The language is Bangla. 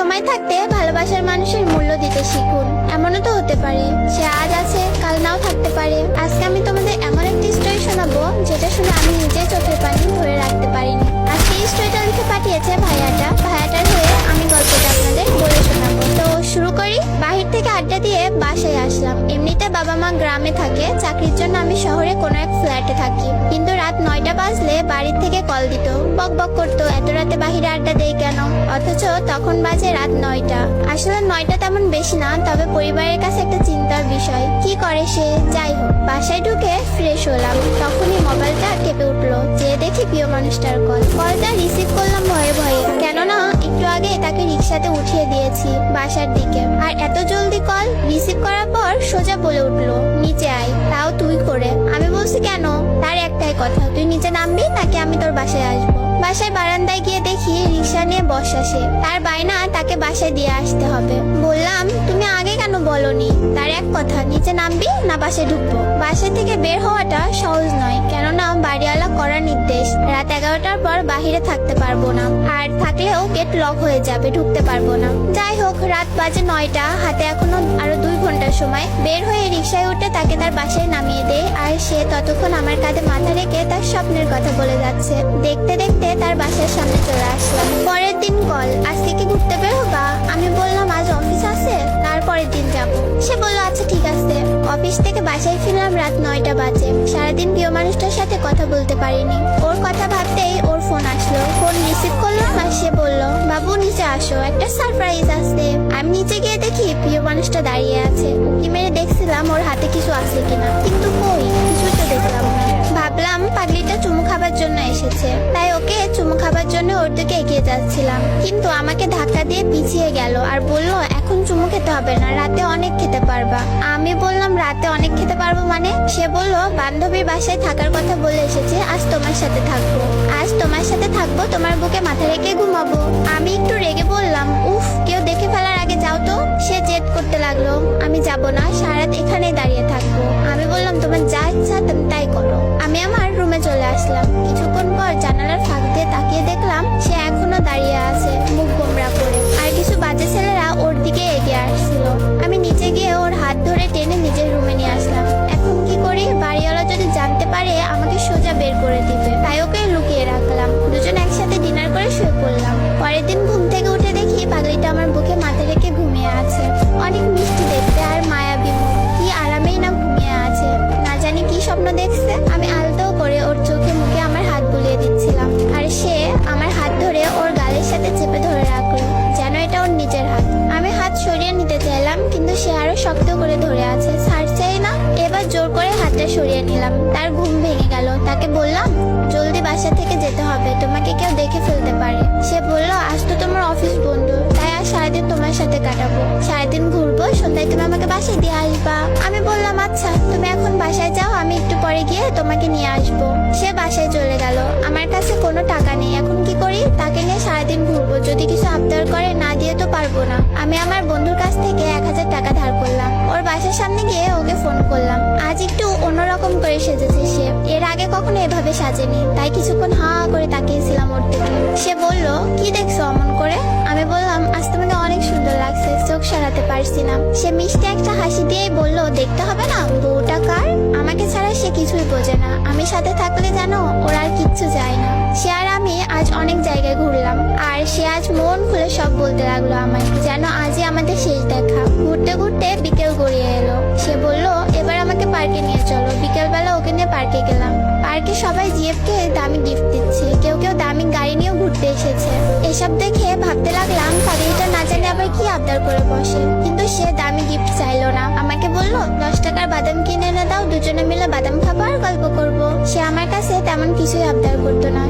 সময় থাকতে ভালোবাসার মানুষের মূল্য দিতে শিখুন। এমনও তো হতে পারে সে আজ আছে কাল নাও থাকতে পারে। আজকে আমি তোমাদের এমন একটি স্টোরি শোনাবো যেটা শুনে আমি নিজে চোখের পানি ধরে রাখতে পারিনি। আজকে এই স্টোরিটা লিখে পাঠিয়েছে ভাইয়াটার হয়ে আমি গল্পটা আপনাদের বলে শোনাবো। তো শুরু করি। বাহির থেকে আড্ডা দিয়ে বাসায় আসলাম। এমনিতে বাবা মা গ্রামে থাকে, চাকরির জন্য আমি শহরে কোনো এক ফ্ল্যাটে থাকি। কিন্তু রাত 9টা বাজলে বাড়ির থেকে কল দিত, বক বক করতো এত রাতে বাহিরে আড্ডা দেই কেন, অথচ তখন বাজে রাত 9টা। আসলে 9টা তেমন বেশি না, তবে পরিবারের কাছে একটা চিন্তার বিষয়। কি করে সে? যাই হোক, বাসায় ঢুকে ফ্রেশ হলাম, তখনই মোবাইলটা কেঁপে উঠলো। যে দেখি প্রিয় মানুষটার কলটা রিসিভ করলাম ভয়ে ভয়ে, কেননা একটু আগে তাকে রিক্সাতে উঠিয়ে দিয়েছি বাসার দিকে। আর এত জলদি কল রিসিভ করার পর সোজা বলে উঠলো, নিচে আয়, তাও তুই করে। আমি বলছি কেন? তার একটাই কথা, তুই নিচে নামবি নাকি আমি তোর বাসায় আসবো। বাসায় বারান্দায় গিয়ে দেখি রিক্সা নিয়ে বসা সে। তার বায়না তাকে বাসায় দিয়ে আসতে হবে। বললাম, তুমি আগে কেন বলনি? তার এক কথা, নিচে নামবি না বাসায় ঢুকবো। বাসা থেকে বের হওয়াটা সহজ নয়, কেননা বাড়িওয়ালা করার নির্দেশ রাত 11টার পর বাহিরে থাকতে পারবো না, আর থাকলেও গেট লক হয়ে যাবে, ঢুকতে পারবো না। যাই হোক, রাত বাজে 9টা, হাতে এখনো আরো 2 ঘন্টার সময়। বের হয়ে রিক্সায় উঠে তাকে তার বাসায় নামিয়ে দেয়, আর সে ততক্ষণ আমার কাঁধে মাথা রেখে তার স্বপ্নের কথা বলে যাচ্ছে। দেখতে দেখতে তার বাসার সামনে চলে আসলাম। পরের দিন কল, আজকে কি ঘুরতে বের হবা? আমি বললাম আজ অফিস আছে, তারপরের দিন যাব। সে বললো আচ্ছা ঠিক আছে। অফিস থেকে বাসায় ফিরলাম রাত 9টা বাজে। সারাদিন প্রিয় মানুষটার সাথে কথা বলতে পারিনি। ওর কথা ভাবতেই ওর ফোন আসলো। ফোন রিসিভ করলাম আর সে বলল, বাবু নিচে আসো, একটা সারপ্রাইজ আছে। আমি নিচে গিয়ে দেখি প্রিয় মানুষটা দাঁড়িয়ে আছে। উঁকি মেরে দেখছিলাম ওর হাতে কিছু আছে কিনা, কিন্তু কই, কিছুই তো দেখলাম না। ভাবলাম পাগলিটা চুমু খাবার জন্য এসেছে, তাই ওকে চুমু খাবার জন্য ওর দিকে এগিয়ে যাচ্ছিলাম। কিন্তু আমাকে ধাক্কা দিয়ে পিছিয়ে গেল আর বলল, এখন চুমু খেতে হবে না, রাতে অনেক খেতে পারবা। আমি বললাম, রাতে অনেক খেতে পারবো মানে? সে বলল, বান্ধবীর বাসায় থাকার কথা বলে এসেছে, আজ তোমার সাথে থাকবো। আজ তোমার সাথে থাকবো, তোমার বুকে মাথা রেখে ঘুমাবো। আমি একটু রেগে বললাম, উফ, কেউ দেখে ফেলার আগে যাও তো। সে জেদ করতে লাগলো, আমি যাব না, সারা রাত এখানেই দাঁড়িয়ে থাকবো। আমি বললাম, তোমার যা ইচ্ছা তুমি তাই করো। আমি আমার রুমে চলে আসলাম। কিছুক্ষণ পর জানালার ফাঁক দিয়ে তাকিয়ে দেখলাম সে এখনো দাঁড়িয়ে আছে, মুখ গোমরা করে, আর কিছু বাজে ছেলেরা ওর দিকে এগিয়ে আসছিল। আমি নিচে গিয়ে ওর হাত ধরে টেনে নিজের রুমে নিয়ে আসলাম। এখন কি করি? বাড়িওয়ালা যদি জানতে পারে আমাকে সোজা বের করে দিবে, তাই ওকে লুকিয়ে রাখলাম। দুজন একসাথে ডিনার করে শুয়ে পড়লাম। পরের দিন ঘুম থেকে উঠে দেখি পাগলিটা আমার বুকে মাথা রেখে ঘুমিয়ে আছে। অনেক মিষ্টি দেখতে আর মায়াবী মুখ, কি আরামেই না ঘুমিয়ে আছে। না জানি কি স্বপ্ন দেখছে। আমি আলতো করে ওর চোখে মুখে আমার হাত বুলিয়ে দিচ্ছিলাম, আর সে আমার হাত ধরে ওর গালের সাথে চেপে ধরে রাখলো, যেন এটা ওর নিজের হাত। আমি হাত সরিয়ে নিতে চাইলাম, কিন্তু সে আরো শক্ত করে ধরে আছে, ছাড়ছেই না। এবার জোর করে হাতটা সরিয়ে নিলাম। তার ঘুম ভেঙে গেল। তাকে বললাম, জলদি বাসা থেকে যেতে হবে, তোমাকে কেউ দেখে ফেলতে পারে। সে বলল, আজ তো তোমার অফিস বন্ধ, তাই আজ সারাদিন তোমার সাথে কাটাবো, সারাদিন ঘুরবো, সন্ধ্যায় তুমি আমাকে বাসায় দিয়ে আসবা। আমি বললাম, আচ্ছা তুমি এখন বাসায় যাও, আমি একটু পরে গিয়ে তোমাকে নিয়ে আসবো। সে বাসায় চলে গেল। আমার কাছে কোনো টাকা নেই, এখন কি করি? তাকে নিয়ে সারাদিন ঘুরবো, যদি কিছু আবদার করে না দিয়ে তো পারবো না। আমি আমার বন্ধুর কাছ থেকে 1000 টাকা ধার করলাম। ওর বাসার সামনে গিয়ে ওকে ফোন করলাম। আজ একটু অন্যরকম করে সেজেছে সে, এর আগে কখনো এভাবে সাজেনি, তাই কিছুক্ষণ হা করে তাকিয়েছিলাম ওর দিকে। সে বলল, কি দেখছো অমন করে? আমি বললাম, আজ তোমাকে অনেক সুন্দর লাগছে, চোখ সরাতে পারছি না। সে মিষ্টি একটা হাসি দিয়েই বলল, দেখতে হবে না, বউটা কার? আমাকে ছাড়া সে কিছুই বোঝে না। আমি সাথে থাকলে জানো ওর আর কিচ্ছু যায় না। সে আর আমি আজ অনেক জায়গায় ঘুরলাম, আর সে আজ মন খুলে সব বলতে লাগলো আমায়, যেন আজই আমাদের শেষ দেখা। ঘুরতে ঘুরতে বিকেল গড়িয়ে এলো। সে বলল, এবার আমাকে পার্কে নিয়ে চলো। বিকেলবেলা ওকে নিয়ে পার্কে গেলাম। পার্কে সবাই জিএফকে দামি গিফট দিচ্ছে, কেউ কেউ দামি গাড়ি নিয়েও ঘুরতে এসেছে। এসব দেখে ভাবতে লাগলাম, পাগলিটা না জানি আবার কি আবদার করে বসে। কিন্তু সে দামি গিফট চাইলো না, আমাকে বলল 10 টাকার বাদাম কিনে এনে দাও, দুজনে মিলে বাদাম খাবো আর গল্প করবো। সে আমার কাছে তেমন কিছুই আবদার করতো না,